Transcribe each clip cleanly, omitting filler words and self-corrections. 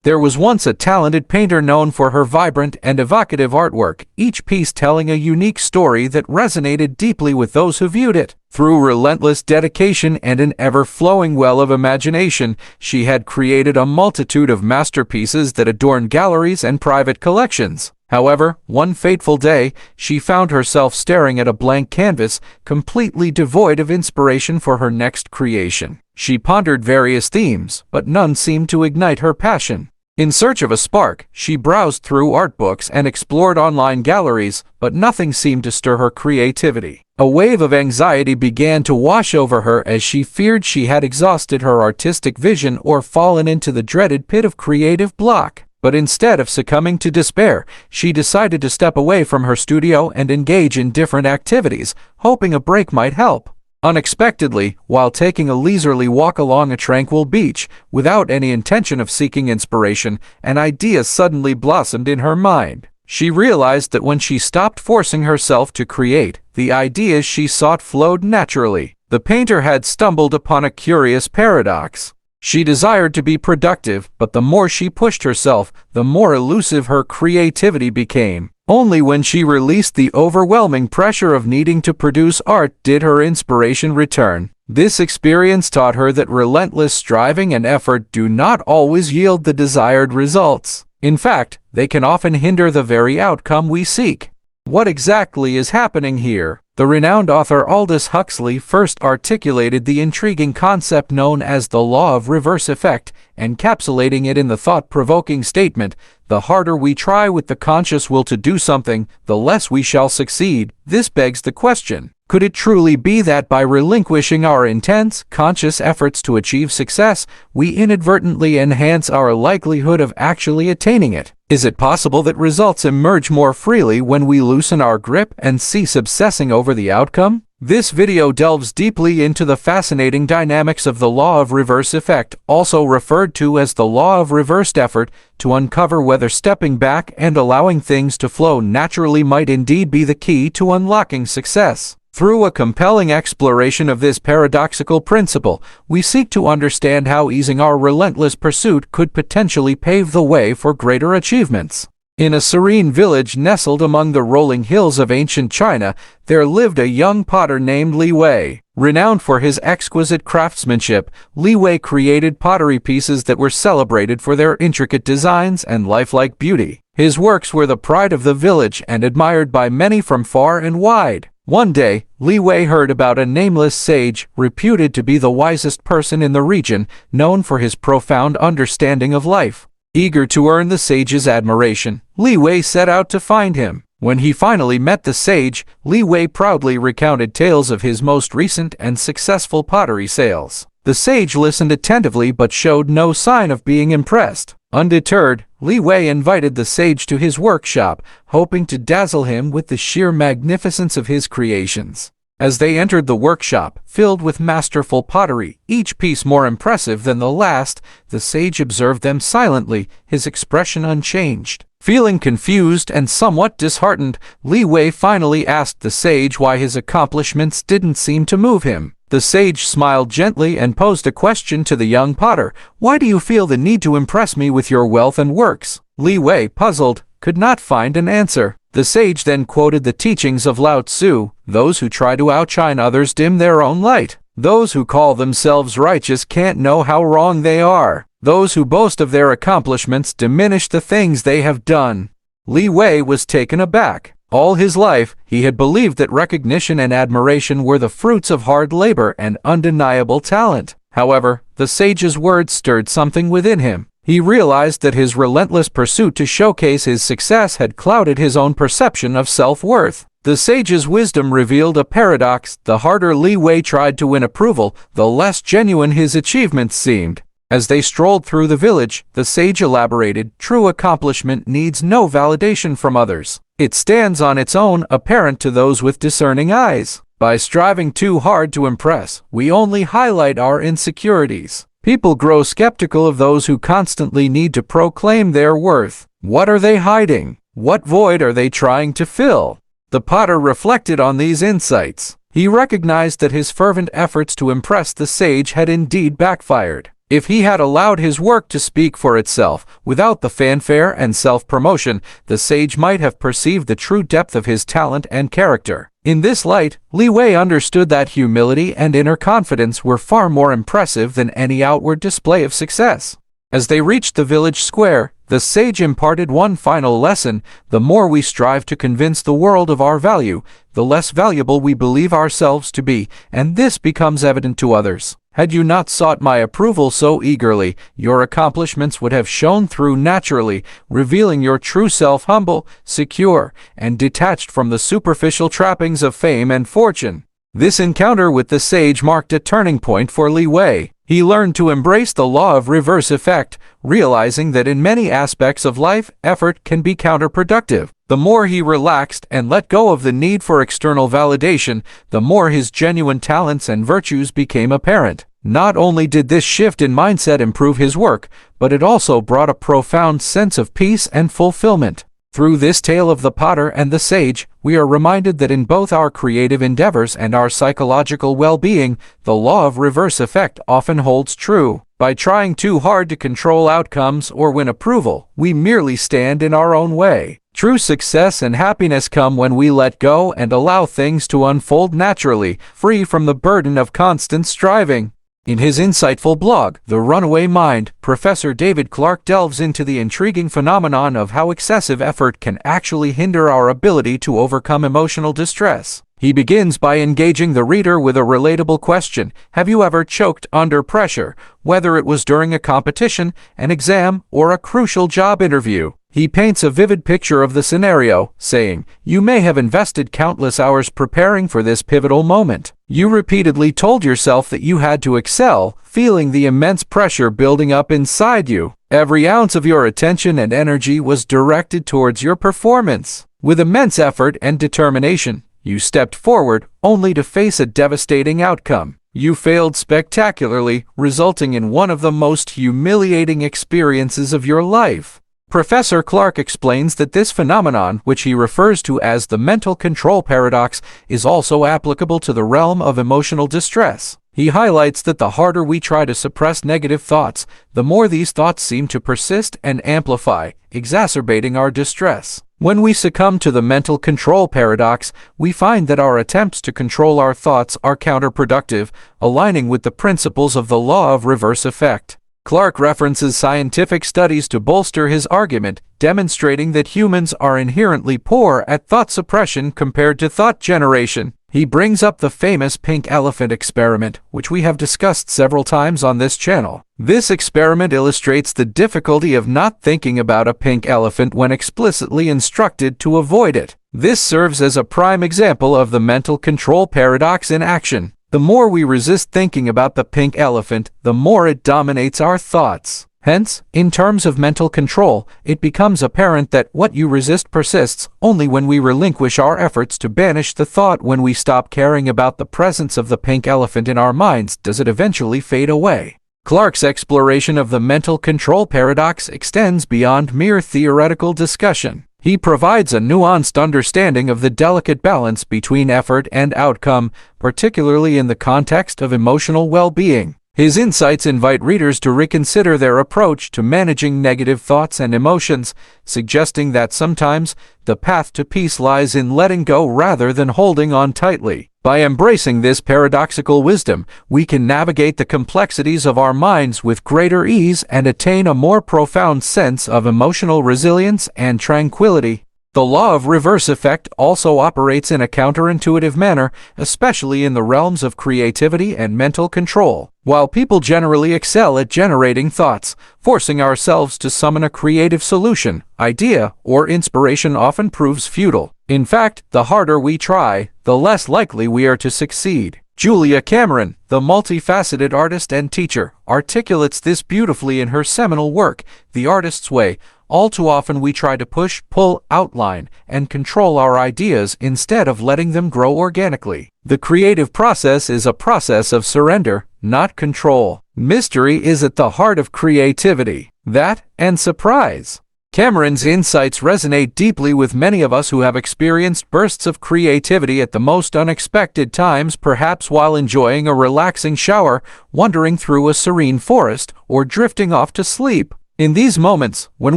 There was once a talented painter known for her vibrant and evocative artwork, each piece telling a unique story that resonated deeply with those who viewed it. Through relentless dedication and an ever-flowing well of imagination, she had created a multitude of masterpieces that adorn galleries and private collections. However, one fateful day, she found herself staring at a blank canvas, completely devoid of inspiration for her next creation. She pondered various themes, but none seemed to ignite her passion. In search of a spark, she browsed through art books and explored online galleries, but nothing seemed to stir her creativity. A wave of anxiety began to wash over her as she feared she had exhausted her artistic vision or fallen into the dreaded pit of creative block. But instead of succumbing to despair, she decided to step away from her studio and engage in different activities, hoping a break might help. Unexpectedly, while taking a leisurely walk along a tranquil beach, without any intention of seeking inspiration, an idea suddenly blossomed in her mind. She realized that when she stopped forcing herself to create, the ideas she sought flowed naturally. The painter had stumbled upon a curious paradox. She desired to be productive, but the more she pushed herself, the more elusive her creativity became. Only when she released the overwhelming pressure of needing to produce art did her inspiration return. This experience taught her that relentless striving and effort do not always yield the desired results. In fact, they can often hinder the very outcome we seek. What exactly is happening here? The renowned author Aldous Huxley first articulated the intriguing concept known as the law of reverse effect, encapsulating it in the thought-provoking statement, "The harder we try with the conscious will to do something, the less we shall succeed." This begs the question, could it truly be that by relinquishing our intense, conscious efforts to achieve success, we inadvertently enhance our likelihood of actually attaining it? Is it possible that results emerge more freely when we loosen our grip and cease obsessing over the outcome? This video delves deeply into the fascinating dynamics of the law of reverse effect, also referred to as the law of reversed effort, to uncover whether stepping back and allowing things to flow naturally might indeed be the key to unlocking success. Through a compelling exploration of this paradoxical principle, we seek to understand how easing our relentless pursuit could potentially pave the way for greater achievements. In a serene village nestled among the rolling hills of ancient China, there lived a young potter named Li Wei. Renowned for his exquisite craftsmanship, Li Wei created pottery pieces that were celebrated for their intricate designs and lifelike beauty. His works were the pride of the village and admired by many from far and wide. One day, Li Wei heard about a nameless sage, reputed to be the wisest person in the region, known for his profound understanding of life. Eager to earn the sage's admiration, Li Wei set out to find him. When he finally met the sage, Li Wei proudly recounted tales of his most recent and successful pottery sales. The sage listened attentively but showed no sign of being impressed. Undeterred, Li Wei invited the sage to his workshop, hoping to dazzle him with the sheer magnificence of his creations. As they entered the workshop, filled with masterful pottery, each piece more impressive than the last, the sage observed them silently, his expression unchanged. Feeling confused and somewhat disheartened, Li Wei finally asked the sage why his accomplishments didn't seem to move him. The sage smiled gently and posed a question to the young potter. "Why do you feel the need to impress me with your wealth and works?" Li Wei, puzzled, could not find an answer. The sage then quoted the teachings of Lao Tzu: "Those who try to outshine others dim their own light. Those who call themselves righteous can't know how wrong they are. Those who boast of their accomplishments diminish the things they have done." Li Wei was taken aback. All his life, he had believed that recognition and admiration were the fruits of hard labor and undeniable talent. However, the sage's words stirred something within him. He realized that his relentless pursuit to showcase his success had clouded his own perception of self-worth. The sage's wisdom revealed a paradox: the harder Li Wei tried to win approval, the less genuine his achievements seemed. As they strolled through the village, the sage elaborated, "True accomplishment needs no validation from others. It stands on its own, apparent to those with discerning eyes. By striving too hard to impress, we only highlight our insecurities. People grow skeptical of those who constantly need to proclaim their worth. What are they hiding? What void are they trying to fill?" The potter reflected on these insights. He recognized that his fervent efforts to impress the sage had indeed backfired. If he had allowed his work to speak for itself, without the fanfare and self-promotion, the sage might have perceived the true depth of his talent and character. In this light, Li Wei understood that humility and inner confidence were far more impressive than any outward display of success. As they reached the village square, the sage imparted one final lesson: the more we strive to convince the world of our value, the less valuable we believe ourselves to be, and this becomes evident to others. Had you not sought my approval so eagerly, your accomplishments would have shone through naturally, revealing your true self humble, secure, and detached from the superficial trappings of fame and fortune. This encounter with the sage marked a turning point for Li Wei. He learned to embrace the law of reverse effect, realizing that in many aspects of life, effort can be counterproductive. The more he relaxed and let go of the need for external validation, the more his genuine talents and virtues became apparent. Not only did this shift in mindset improve his work, but it also brought a profound sense of peace and fulfillment. Through this tale of the potter and the sage, we are reminded that in both our creative endeavors and our psychological well-being, the law of reverse effect often holds true. By trying too hard to control outcomes or win approval, we merely stand in our own way. True success and happiness come when we let go and allow things to unfold naturally, free from the burden of constant striving. In his insightful blog, The Runaway Mind, Professor David Clark delves into the intriguing phenomenon of how excessive effort can actually hinder our ability to overcome emotional distress. He begins by engaging the reader with a relatable question: have you ever choked under pressure, whether it was during a competition, an exam, or a crucial job interview? He paints a vivid picture of the scenario, saying, "You may have invested countless hours preparing for this pivotal moment. You repeatedly told yourself that you had to excel, feeling the immense pressure building up inside you. Every ounce of your attention and energy was directed towards your performance. With immense effort and determination, you stepped forward only to face a devastating outcome. You failed spectacularly, resulting in one of the most humiliating experiences of your life." Professor Clark explains that this phenomenon, which he refers to as the mental control paradox, is also applicable to the realm of emotional distress. He highlights that the harder we try to suppress negative thoughts, the more these thoughts seem to persist and amplify, exacerbating our distress. When we succumb to the mental control paradox, we find that our attempts to control our thoughts are counterproductive, aligning with the principles of the law of reverse effect. Clark references scientific studies to bolster his argument, demonstrating that humans are inherently poor at thought suppression compared to thought generation. He brings up the famous pink elephant experiment, which we have discussed several times on this channel. This experiment illustrates the difficulty of not thinking about a pink elephant when explicitly instructed to avoid it. This serves as a prime example of the mental control paradox in action. The more we resist thinking about the pink elephant, the more it dominates our thoughts. Hence, in terms of mental control, it becomes apparent that what you resist persists. Only when we relinquish our efforts to banish the thought, when we stop caring about the presence of the pink elephant in our minds, does it eventually fade away. Clark's exploration of the mental control paradox extends beyond mere theoretical discussion. He provides a nuanced understanding of the delicate balance between effort and outcome, particularly in the context of emotional well-being. His insights invite readers to reconsider their approach to managing negative thoughts and emotions, suggesting that sometimes the path to peace lies in letting go rather than holding on tightly. By embracing this paradoxical wisdom, we can navigate the complexities of our minds with greater ease and attain a more profound sense of emotional resilience and tranquility. The law of reverse effect also operates in a counterintuitive manner, especially in the realms of creativity and mental control. While people generally excel at generating thoughts, forcing ourselves to summon a creative solution, idea, or inspiration often proves futile. In fact, the harder we try, the less likely we are to succeed. Julia Cameron, the multifaceted artist and teacher, articulates this beautifully in her seminal work, The Artist's Way. All too often we try to push, pull, outline, and control our ideas instead of letting them grow organically. The creative process is a process of surrender, not control. Mystery is at the heart of creativity. That and surprise. Cameron's insights resonate deeply with many of us who have experienced bursts of creativity at the most unexpected times, perhaps while enjoying a relaxing shower, wandering through a serene forest, or drifting off to sleep. In these moments, when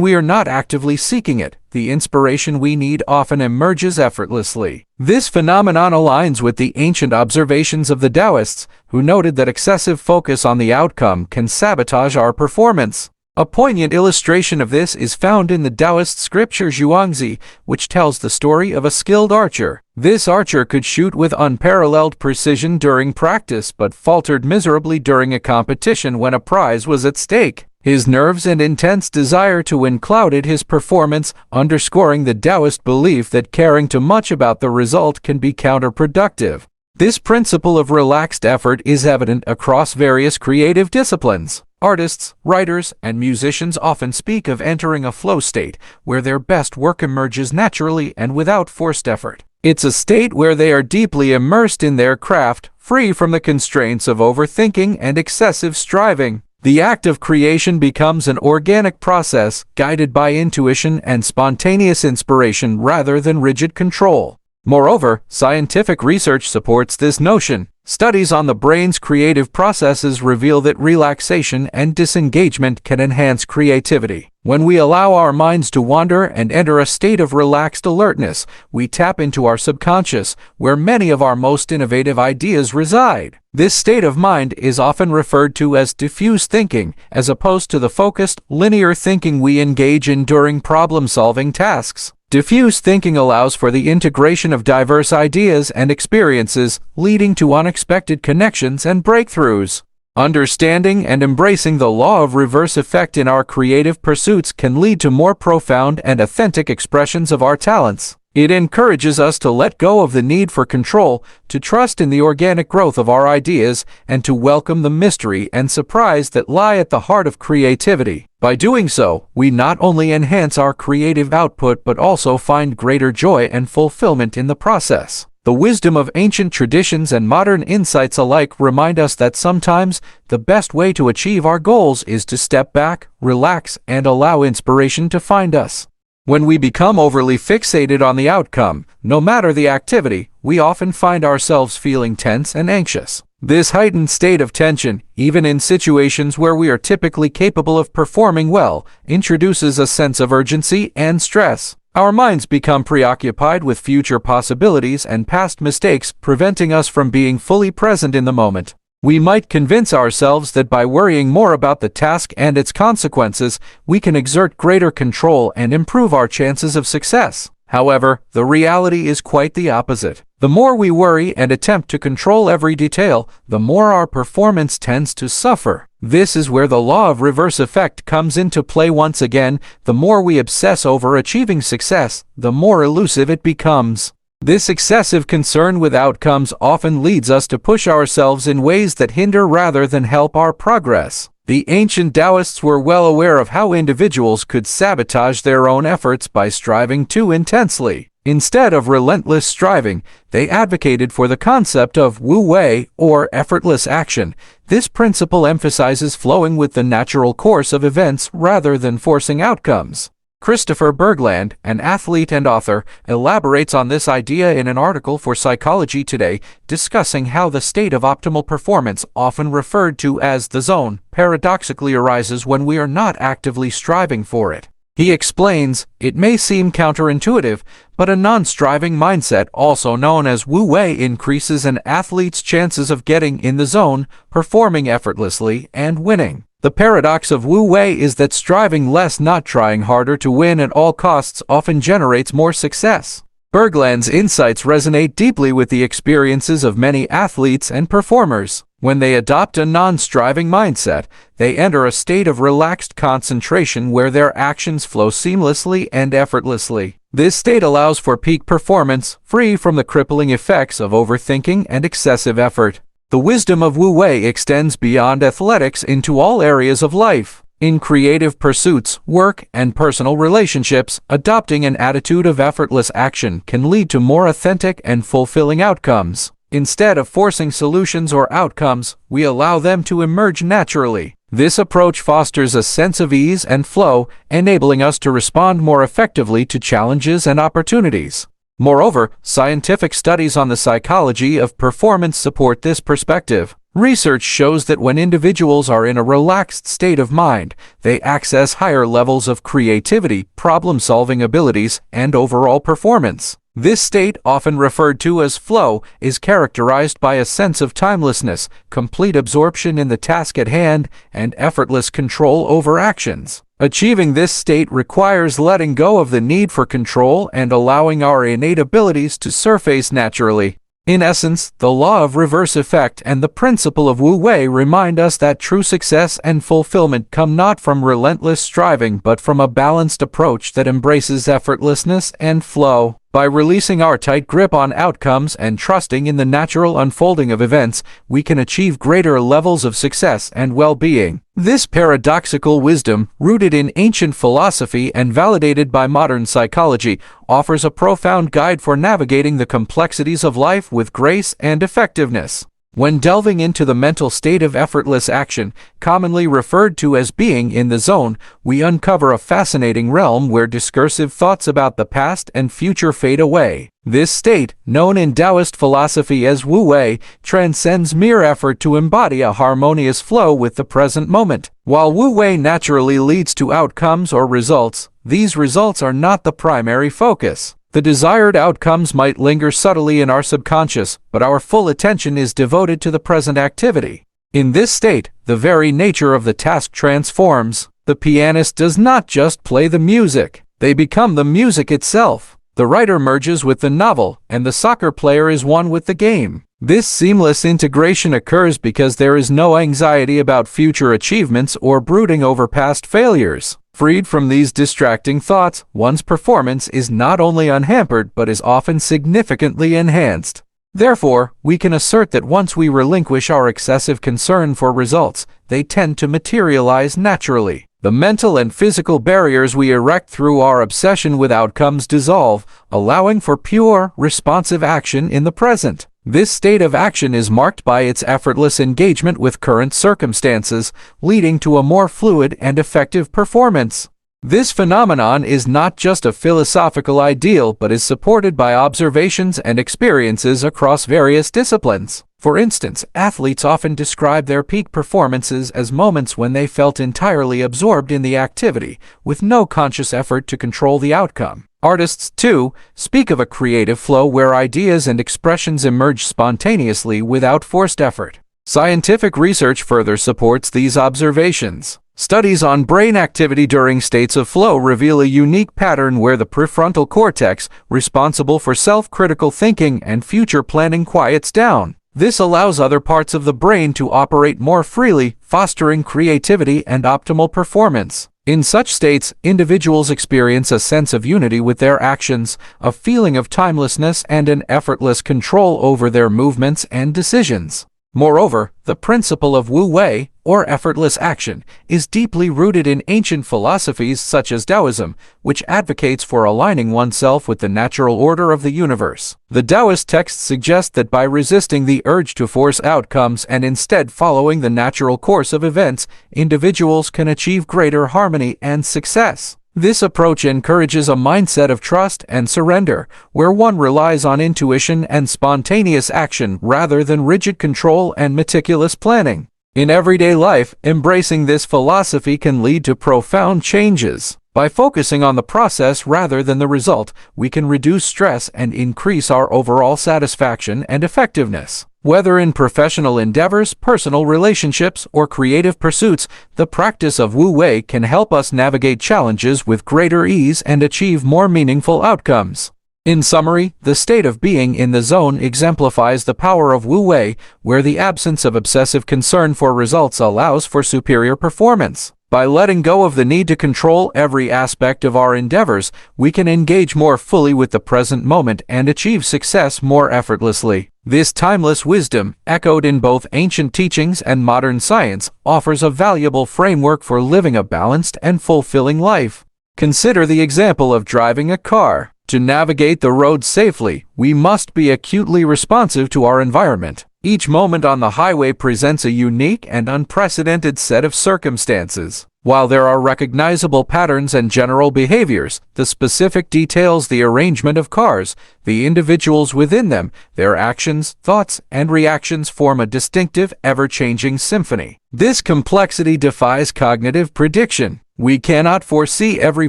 we are not actively seeking it, the inspiration we need often emerges effortlessly. This phenomenon aligns with the ancient observations of the Taoists, who noted that excessive focus on the outcome can sabotage our performance. A poignant illustration of this is found in the Taoist scripture Zhuangzi, which tells the story of a skilled archer. This archer could shoot with unparalleled precision during practice but faltered miserably during a competition when a prize was at stake. His nerves and intense desire to win clouded his performance, underscoring the Taoist belief that caring too much about the result can be counterproductive. This principle of relaxed effort is evident across various creative disciplines. Artists, writers, and musicians often speak of entering a flow state, where their best work emerges naturally and without forced effort. It's a state where they are deeply immersed in their craft, free from the constraints of overthinking and excessive striving. The act of creation becomes an organic process, guided by intuition and spontaneous inspiration rather than rigid control. Moreover, scientific research supports this notion. Studies on the brain's creative processes reveal that relaxation and disengagement can enhance creativity. When we allow our minds to wander and enter a state of relaxed alertness, we tap into our subconscious, where many of our most innovative ideas reside. This state of mind is often referred to as diffuse thinking, as opposed to the focused, linear thinking we engage in during problem-solving tasks. Diffuse thinking allows for the integration of diverse ideas and experiences, leading to unexpected connections and breakthroughs. Understanding and embracing the law of reverse effect in our creative pursuits can lead to more profound and authentic expressions of our talents. It encourages us to let go of the need for control, to trust in the organic growth of our ideas, and to welcome the mystery and surprise that lie at the heart of creativity. By doing so, we not only enhance our creative output but also find greater joy and fulfillment in the process. The wisdom of ancient traditions and modern insights alike remind us that sometimes the best way to achieve our goals is to step back, relax, and allow inspiration to find us. When we become overly fixated on the outcome, no matter the activity, we often find ourselves feeling tense and anxious. This heightened state of tension, even in situations where we are typically capable of performing well, introduces a sense of urgency and stress. Our minds become preoccupied with future possibilities and past mistakes, preventing us from being fully present in the moment. We might convince ourselves that by worrying more about the task and its consequences, we can exert greater control and improve our chances of success. However, the reality is quite the opposite. The more we worry and attempt to control every detail, the more our performance tends to suffer. This is where the law of reverse effect comes into play once again. The more we obsess over achieving success, the more elusive it becomes. This excessive concern with outcomes often leads us to push ourselves in ways that hinder rather than help our progress. The ancient Taoists were well aware of how individuals could sabotage their own efforts by striving too intensely. Instead of relentless striving, they advocated for the concept of wu wei, or effortless action. This principle emphasizes flowing with the natural course of events rather than forcing outcomes. Christopher Bergland, an athlete and author, elaborates on this idea in an article for Psychology Today, discussing how the state of optimal performance, often referred to as the zone, paradoxically arises when we are not actively striving for it. He explains, it may seem counterintuitive, but a non-striving mindset, also known as wu wei, increases an athlete's chances of getting in the zone, performing effortlessly, and winning. The paradox of wu wei is that striving less, not trying harder to win at all costs, often generates more success. Bergland's insights resonate deeply with the experiences of many athletes and performers. When they adopt a non-striving mindset, they enter a state of relaxed concentration where their actions flow seamlessly and effortlessly. This state allows for peak performance, free from the crippling effects of overthinking and excessive effort. The wisdom of wu wei extends beyond athletics into all areas of life. In creative pursuits, work, and personal relationships, adopting an attitude of effortless action can lead to more authentic and fulfilling outcomes. Instead of forcing solutions or outcomes, we allow them to emerge naturally. This approach fosters a sense of ease and flow, enabling us to respond more effectively to challenges and opportunities. Moreover, scientific studies on the psychology of performance support this perspective. Research shows that when individuals are in a relaxed state of mind, they access higher levels of creativity, problem-solving abilities, and overall performance. This state, often referred to as flow, is characterized by a sense of timelessness, complete absorption in the task at hand, and effortless control over actions. Achieving this state requires letting go of the need for control and allowing our innate abilities to surface naturally. In essence, the law of reverse effect and the principle of Wu Wei remind us that true success and fulfillment come not from relentless striving but from a balanced approach that embraces effortlessness and flow. By releasing our tight grip on outcomes and trusting in the natural unfolding of events, we can achieve greater levels of success and well-being. This paradoxical wisdom, rooted in ancient philosophy and validated by modern psychology, offers a profound guide for navigating the complexities of life with grace and effectiveness. When delving into the mental state of effortless action, commonly referred to as being in the zone, we uncover a fascinating realm where discursive thoughts about the past and future fade away. This state, known in Taoist philosophy as Wu Wei, transcends mere effort to embody a harmonious flow with the present moment. While Wu Wei naturally leads to outcomes or results, these results are not the primary focus. The desired outcomes might linger subtly in our subconscious, but our full attention is devoted to the present activity. In this state, the very nature of the task transforms. The pianist does not just play the music, they become the music itself. The writer merges with the novel, and the soccer player is one with the game. This seamless integration occurs because there is no anxiety about future achievements or brooding over past failures. Freed from these distracting thoughts, one's performance is not only unhampered but is often significantly enhanced. Therefore, we can assert that once we relinquish our excessive concern for results, they tend to materialize naturally. The mental and physical barriers we erect through our obsession with outcomes dissolve, allowing for pure, responsive action in the present. This state of action is marked by its effortless engagement with current circumstances, leading to a more fluid and effective performance. This phenomenon is not just a philosophical ideal but is supported by observations and experiences across various disciplines. For instance, athletes often describe their peak performances as moments when they felt entirely absorbed in the activity, with no conscious effort to control the outcome. Artists, too, speak of a creative flow where ideas and expressions emerge spontaneously without forced effort. Scientific research further supports these observations. Studies on brain activity during states of flow reveal a unique pattern where the prefrontal cortex, responsible for self-critical thinking and future planning, quiets down. This allows other parts of the brain to operate more freely, fostering creativity and optimal performance. In such states, individuals experience a sense of unity with their actions, a feeling of timelessness, and an effortless control over their movements and decisions. Moreover, the principle of Wu Wei, or effortless action, is deeply rooted in ancient philosophies such as Taoism, which advocates for aligning oneself with the natural order of the universe. The Taoist texts suggest that by resisting the urge to force outcomes and instead following the natural course of events, individuals can achieve greater harmony and success. This approach encourages a mindset of trust and surrender, where one relies on intuition and spontaneous action rather than rigid control and meticulous planning. In everyday life, embracing this philosophy can lead to profound changes. By focusing on the process rather than the result, we can reduce stress and increase our overall satisfaction and effectiveness. Whether in professional endeavors, personal relationships, or creative pursuits, the practice of Wu Wei can help us navigate challenges with greater ease and achieve more meaningful outcomes. In summary, the state of being in the zone exemplifies the power of Wu Wei, where the absence of obsessive concern for results allows for superior performance. By letting go of the need to control every aspect of our endeavors, we can engage more fully with the present moment and achieve success more effortlessly. This timeless wisdom, echoed in both ancient teachings and modern science, offers a valuable framework for living a balanced and fulfilling life. Consider the example of driving a car. To navigate the road safely, we must be acutely responsive to our environment. Each moment on the highway presents a unique and unprecedented set of circumstances. While there are recognizable patterns and general behaviors, the specific details, the arrangement of cars, the individuals within them, their actions, thoughts, and reactions form a distinctive, ever-changing symphony. This complexity defies cognitive prediction. We cannot foresee every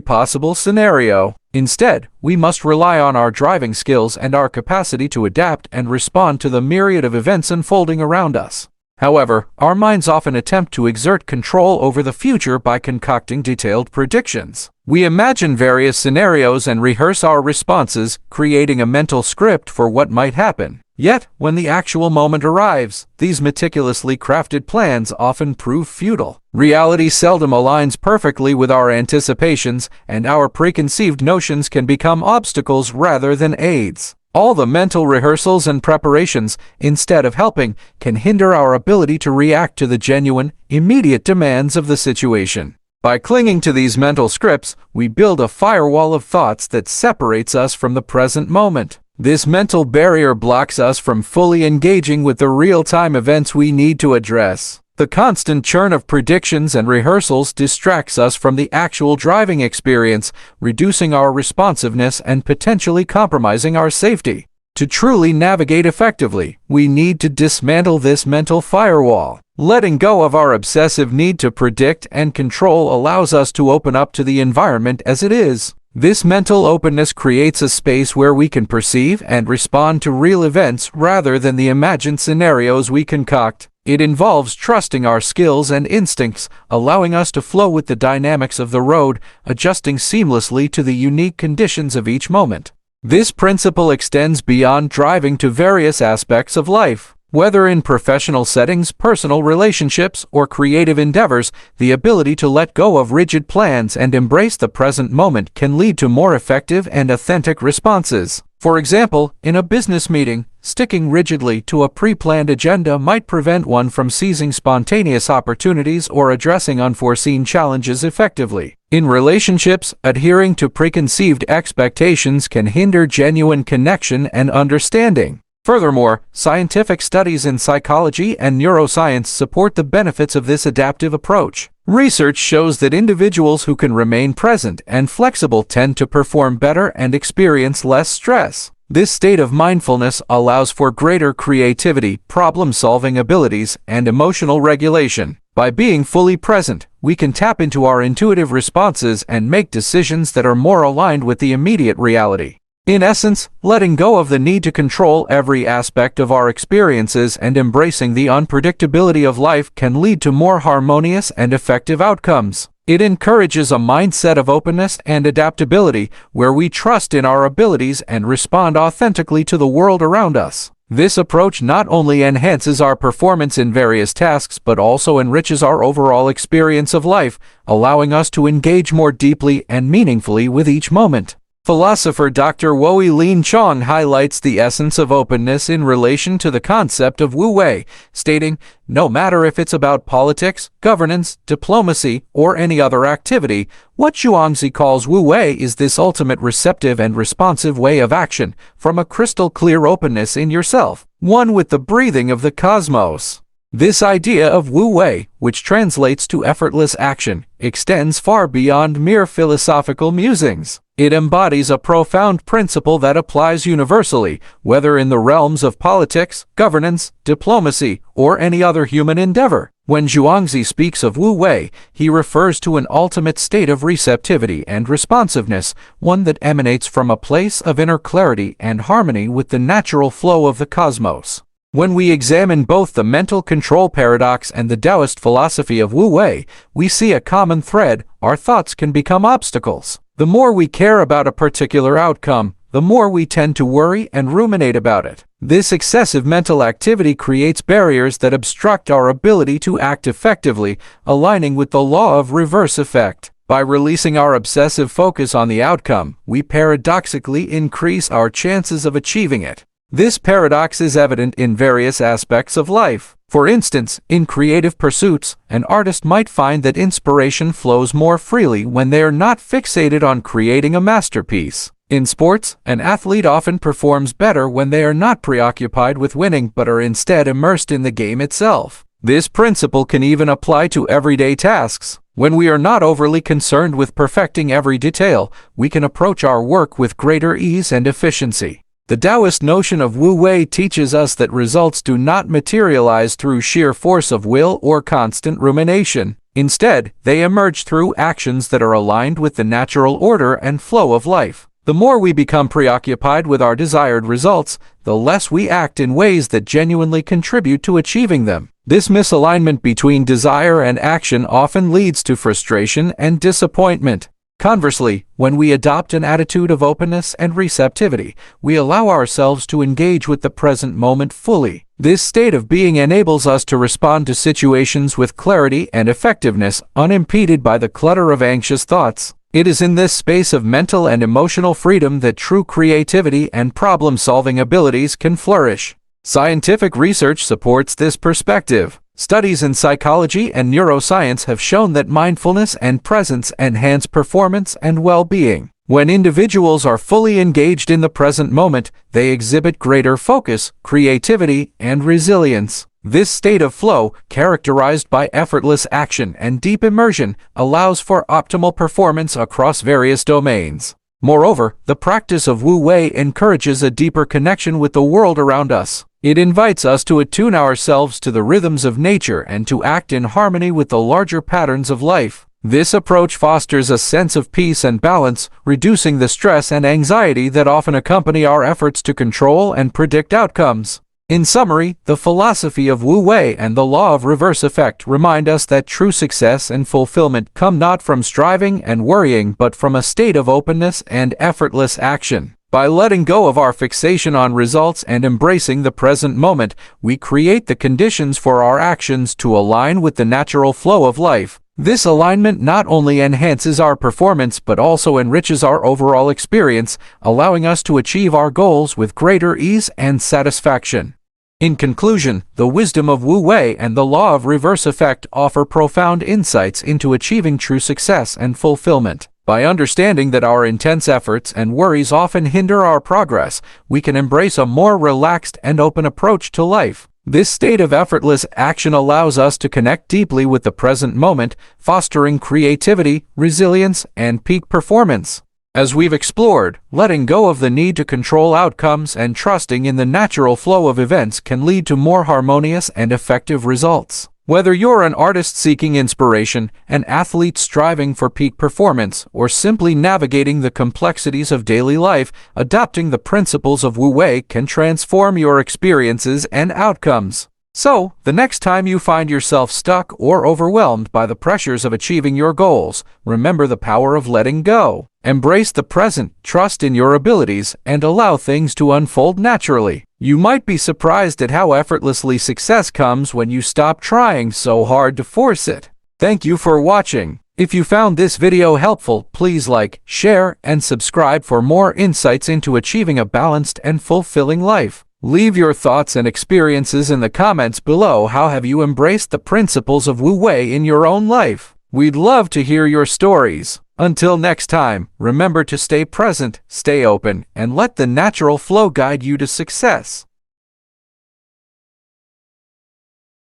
possible scenario. Instead, we must rely on our driving skills and our capacity to adapt and respond to the myriad of events unfolding around us. However, our minds often attempt to exert control over the future by concocting detailed predictions. We imagine various scenarios and rehearse our responses, creating a mental script for what might happen. Yet, when the actual moment arrives, these meticulously crafted plans often prove futile. Reality seldom aligns perfectly with our anticipations, and our preconceived notions can become obstacles rather than aids. All the mental rehearsals and preparations, instead of helping, can hinder our ability to react to the genuine, immediate demands of the situation. By clinging to these mental scripts, we build a firewall of thoughts that separates us from the present moment. This mental barrier blocks us from fully engaging with the real-time events we need to address. The constant churn of predictions and rehearsals distracts us from the actual driving experience, reducing our responsiveness and potentially compromising our safety. To truly navigate effectively, we need to dismantle this mental firewall. Letting go of our obsessive need to predict and control allows us to open up to the environment as it is. This mental openness creates a space where we can perceive and respond to real events rather than the imagined scenarios we concoct. It involves trusting our skills and instincts, allowing us to flow with the dynamics of the road, adjusting seamlessly to the unique conditions of each moment. This principle extends beyond driving to various aspects of life. Whether in professional settings, personal relationships, or creative endeavors, the ability to let go of rigid plans and embrace the present moment can lead to more effective and authentic responses. For example, in a business meeting, sticking rigidly to a pre-planned agenda might prevent one from seizing spontaneous opportunities or addressing unforeseen challenges effectively. In relationships, adhering to preconceived expectations can hinder genuine connection and understanding. Furthermore, scientific studies in psychology and neuroscience support the benefits of this adaptive approach. Research shows that individuals who can remain present and flexible tend to perform better and experience less stress. This state of mindfulness allows for greater creativity, problem-solving abilities, and emotional regulation. By being fully present, we can tap into our intuitive responses and make decisions that are more aligned with the immediate reality. In essence, letting go of the need to control every aspect of our experiences and embracing the unpredictability of life can lead to more harmonious and effective outcomes. It encourages a mindset of openness and adaptability, where we trust in our abilities and respond authentically to the world around us. This approach not only enhances our performance in various tasks but also enriches our overall experience of life, allowing us to engage more deeply and meaningfully with each moment. Philosopher Dr. Wei-Lin Chong highlights the essence of openness in relation to the concept of wu-wei, stating, "No matter if it's about politics, governance, diplomacy, or any other activity, what Zhuangzi calls wu-wei is this ultimate receptive and responsive way of action, from a crystal-clear openness in yourself, one with the breathing of the cosmos." This idea of wu-wei, which translates to effortless action, extends far beyond mere philosophical musings. It embodies a profound principle that applies universally, whether in the realms of politics, governance, diplomacy, or any other human endeavor. When Zhuangzi speaks of wu-wei, he refers to an ultimate state of receptivity and responsiveness, one that emanates from a place of inner clarity and harmony with the natural flow of the cosmos. When we examine both the mental control paradox and the Taoist philosophy of wu-wei, we see a common thread: our thoughts can become obstacles. The more we care about a particular outcome, the more we tend to worry and ruminate about it. This excessive mental activity creates barriers that obstruct our ability to act effectively, aligning with the law of reverse effect. By releasing our obsessive focus on the outcome, we paradoxically increase our chances of achieving it. This paradox is evident in various aspects of life. For instance, in creative pursuits, an artist might find that inspiration flows more freely when they are not fixated on creating a masterpiece. In sports, an athlete often performs better when they are not preoccupied with winning but are instead immersed in the game itself. This principle can even apply to everyday tasks. When we are not overly concerned with perfecting every detail, we can approach our work with greater ease and efficiency. The Taoist notion of Wu Wei teaches us that results do not materialize through sheer force of will or constant rumination. Instead, they emerge through actions that are aligned with the natural order and flow of life. The more we become preoccupied with our desired results, the less we act in ways that genuinely contribute to achieving them. This misalignment between desire and action often leads to frustration and disappointment. Conversely, when we adopt an attitude of openness and receptivity, we allow ourselves to engage with the present moment fully. This state of being enables us to respond to situations with clarity and effectiveness, unimpeded by the clutter of anxious thoughts. It is in this space of mental and emotional freedom that true creativity and problem-solving abilities can flourish. Scientific research supports this perspective. Studies in psychology and neuroscience have shown that mindfulness and presence enhance performance and well-being. When individuals are fully engaged in the present moment, they exhibit greater focus, creativity, and resilience. This state of flow, characterized by effortless action and deep immersion, allows for optimal performance across various domains. Moreover, the practice of Wu Wei encourages a deeper connection with the world around us. It invites us to attune ourselves to the rhythms of nature and to act in harmony with the larger patterns of life. This approach fosters a sense of peace and balance, reducing the stress and anxiety that often accompany our efforts to control and predict outcomes. In summary, the philosophy of Wu Wei and the law of reverse effect remind us that true success and fulfillment come not from striving and worrying but from a state of openness and effortless action. By letting go of our fixation on results and embracing the present moment, we create the conditions for our actions to align with the natural flow of life. This alignment not only enhances our performance but also enriches our overall experience, allowing us to achieve our goals with greater ease and satisfaction. In conclusion, the wisdom of Wu Wei and the law of reverse effect offer profound insights into achieving true success and fulfillment. By understanding that our intense efforts and worries often hinder our progress, we can embrace a more relaxed and open approach to life. This state of effortless action allows us to connect deeply with the present moment, fostering creativity, resilience, and peak performance. As we've explored, letting go of the need to control outcomes and trusting in the natural flow of events can lead to more harmonious and effective results. Whether you're an artist seeking inspiration, an athlete striving for peak performance, or simply navigating the complexities of daily life, adopting the principles of Wu Wei can transform your experiences and outcomes. So, the next time you find yourself stuck or overwhelmed by the pressures of achieving your goals, remember the power of letting go. Embrace the present, trust in your abilities, and allow things to unfold naturally. You might be surprised at how effortlessly success comes when you stop trying so hard to force it. Thank you for watching. If you found this video helpful, please like, share, and subscribe for more insights into achieving a balanced and fulfilling life. Leave your thoughts and experiences in the comments below. How have you embraced the principles of Wu Wei in your own life? We'd love to hear your stories. Until next time, remember to stay present, stay open, and let the natural flow guide you to success.